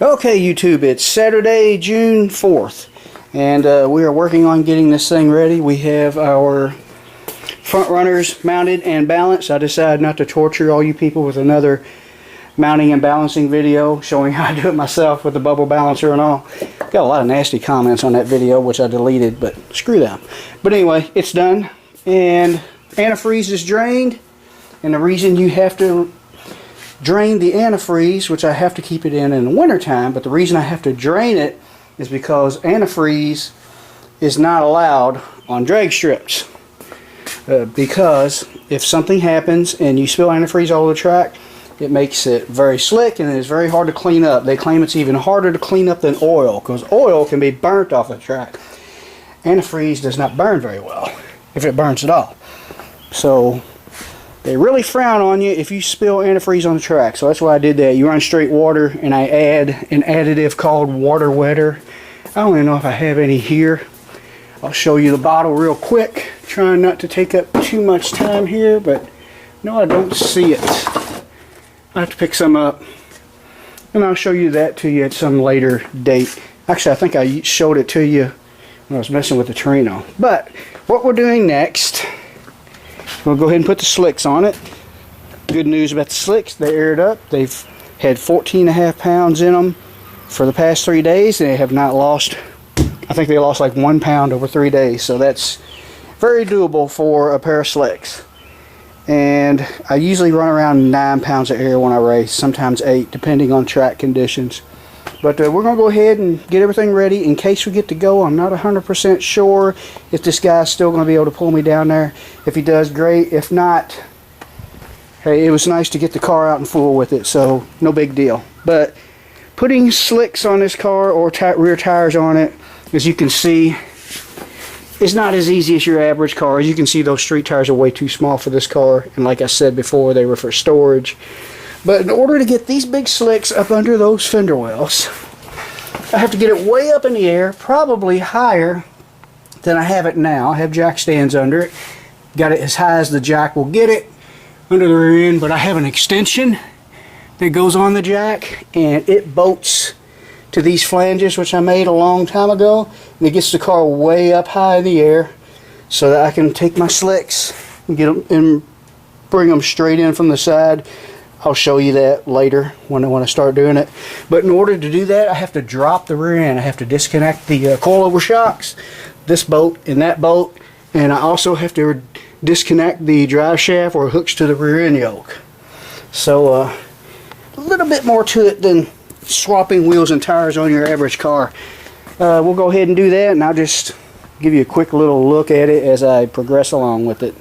Okay, YouTube, it's Saturday, June 4th, and we are working on getting this thing ready. We have our front runners mounted and balanced. I decided not to torture all you people with another mounting and balancing video showing how I do it myself with the bubble balancer and all. Got a lot of nasty comments on that video, which I deleted, but screw them. But anyway, it's done, and antifreeze is drained, and the reason you have to drain the antifreeze, which I have to keep it in the winter time, but the reason I have to drain it is because antifreeze is not allowed on drag strips. Because if something happens and you spill antifreeze all over the track, it makes it very slick and it's very hard to clean up. They claim it's even harder to clean up than oil, because oil can be burnt off the track. Antifreeze does not burn very well, if it burns at all. So they really frown on you if you spill antifreeze on the track. So that's why I did that. You run straight water, and I add an additive called water wetter. I don't even know if I have any here. I'll show you the bottle real quick, trying not to take up too much time here, but no, I don't see it. I have to pick some up, and I'll show you that to you at some later date. Actually, I think I showed it to you when I was messing with the Torino. But what we're doing next, we'll go ahead and put the slicks on it. Good news about the slicks, they aired up. They've had 14.5 pounds in them for the past 3 days. They have not lost, I think they lost like 1 pound over 3 days. So that's very doable for a pair of slicks. And I usually run around 9 pounds of air when I race, sometimes 8, depending on track conditions. But we're going to go ahead and get everything ready in case we get to go. I'm not 100% sure if this guy's still going to be able to pull me down there. If he does, great. If not, hey, it was nice to get the car out and full with it, so no big deal. But putting slicks on this car or rear tires on it, as you can see, is not as easy as your average car. As you can see, those street tires are way too small for this car, and like I said before, they were for storage. But in order to get these big slicks up under those fender wells, I have to get it way up in the air, probably higher than I have it now. I have jack stands under it. Got it as high as the jack will get it under the rear end, but I have an extension that goes on the jack, and it bolts to these flanges, which I made a long time ago, and it gets the car way up high in the air so that I can take my slicks and get them and bring them straight in from the side. I'll show you that later when I start doing it. But in order to do that, I have to drop the rear end. I have to disconnect the coilover shocks, this bolt and that bolt, and I also have to disconnect the drive shaft where it hooks to the rear end yoke. So a little bit more to it than swapping wheels and tires on your average car. We'll go ahead and do that, and I'll just give you a quick little look at it as I progress along with it.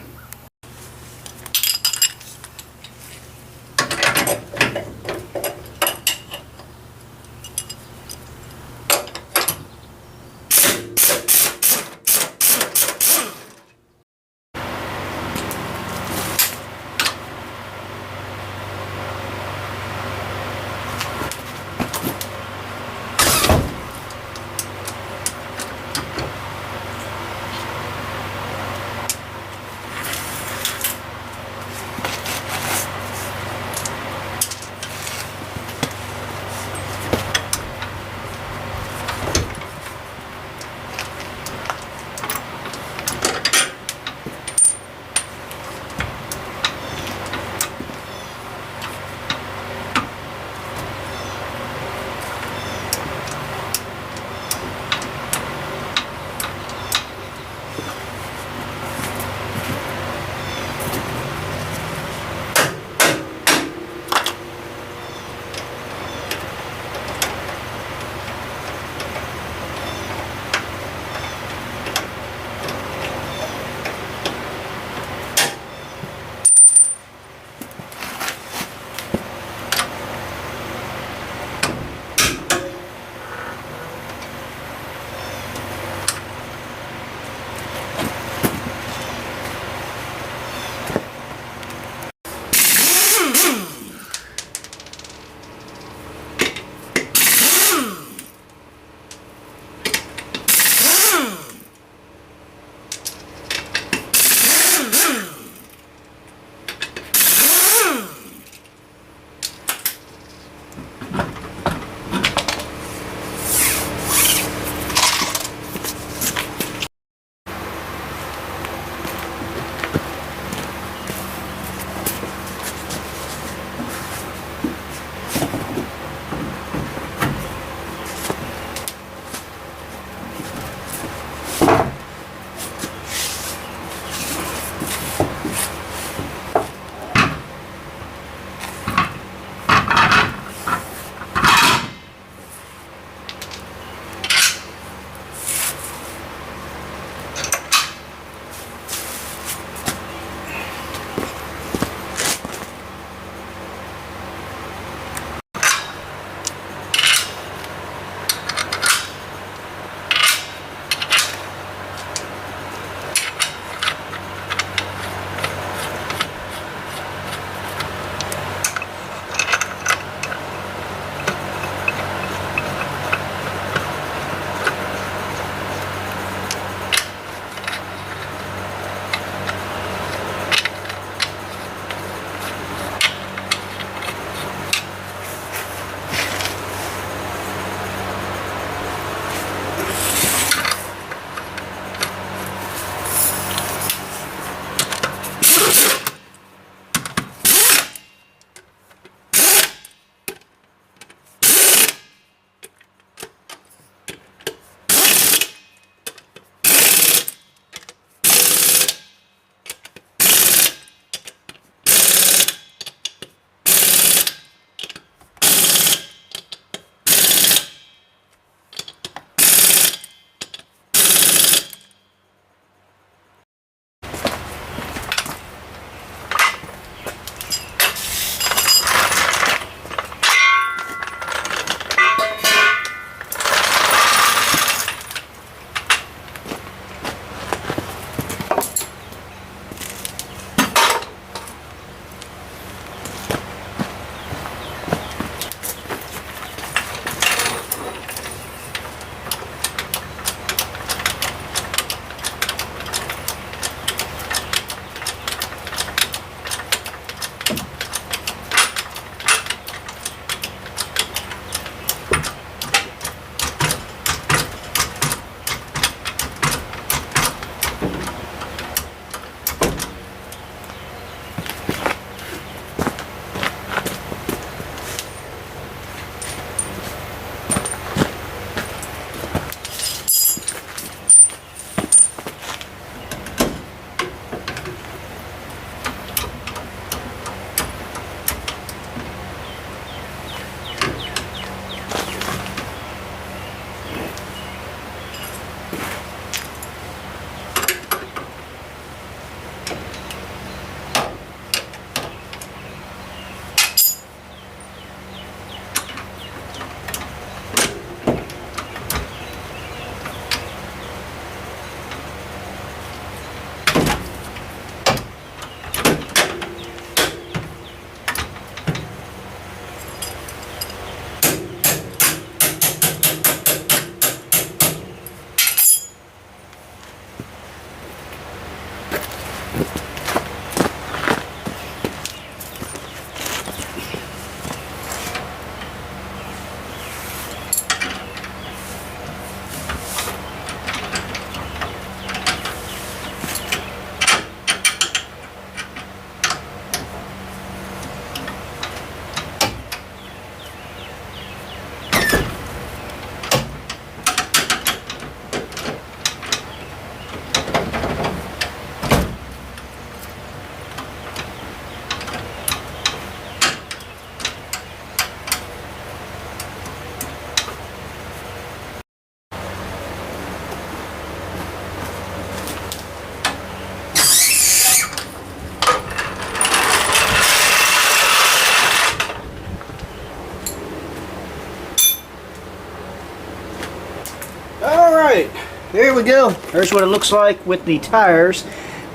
Alright, there we go. There's what it looks like with the tires.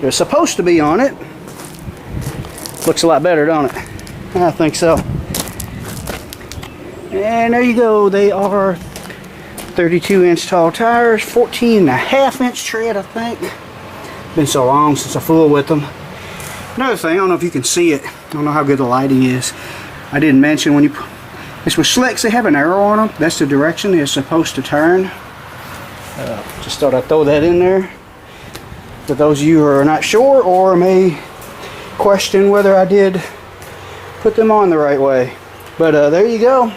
They're supposed to be on it. Looks a lot better, don't it? I think so. And there you go. They are 32-inch tall tires, 14.5-inch tread, I think. Been so long since I fooled with them. Another thing, I don't know if you can see it. I don't know how good the lighting is. I didn't mention when you... This with slicks, they have an arrow on them. That's the direction they're supposed to turn. Just thought I'd throw that in there. For those of you who are not sure or may question whether I did put them on the right way. But there you go.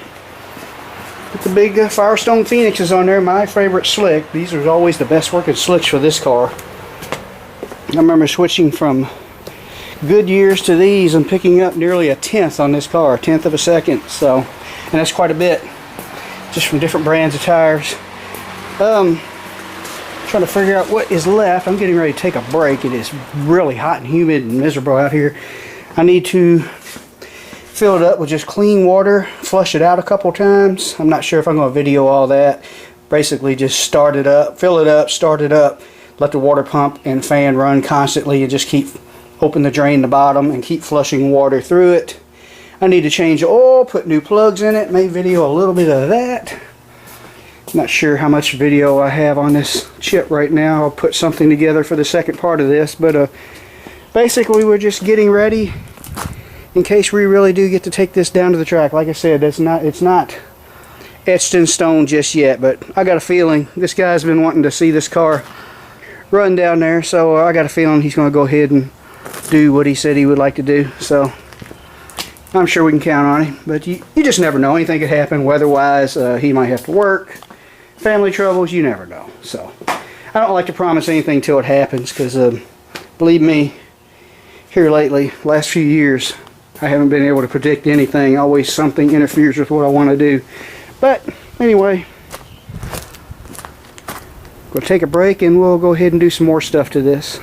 Put the big Firestone Phoenixes on there. My favorite slick. These are always the best working slicks for this car. I remember switching from Goodyears to these and picking up nearly 1/10 on this car. 1/10 of a second. So, and that's quite a bit. Just from different brands of tires. Trying to figure out what is left. I'm getting ready to take a break. It is really hot and humid and miserable out here. I need to fill it up with just clean water, flush it out a couple times. I'm not sure if I'm going to video all that. Basically just start it up, fill it up, start it up, let the water pump and fan run constantly, and just keep open the drain the bottom and keep flushing water through it. I need to change the oil, put new plugs in it, may video a little bit of that. Not sure how much video I have on this chip right now. I'll put something together for the second part of this, but basically we're just getting ready in case we really do get to take this down to the track. Like I said, it's not etched in stone just yet, but I got a feeling this guy's been wanting to see this car run down there, so I got a feeling he's going to go ahead and do what he said he would like to do. So I'm sure we can count on him, but you just never know. Anything could happen weather-wise. He might have to work. Family troubles, you never know. So I don't like to promise anything till it happens, because believe me, here lately, last few years, I haven't been able to predict anything. Always something interferes with what I want to do. But anyway, we'll take a break and we'll go ahead and do some more stuff to this.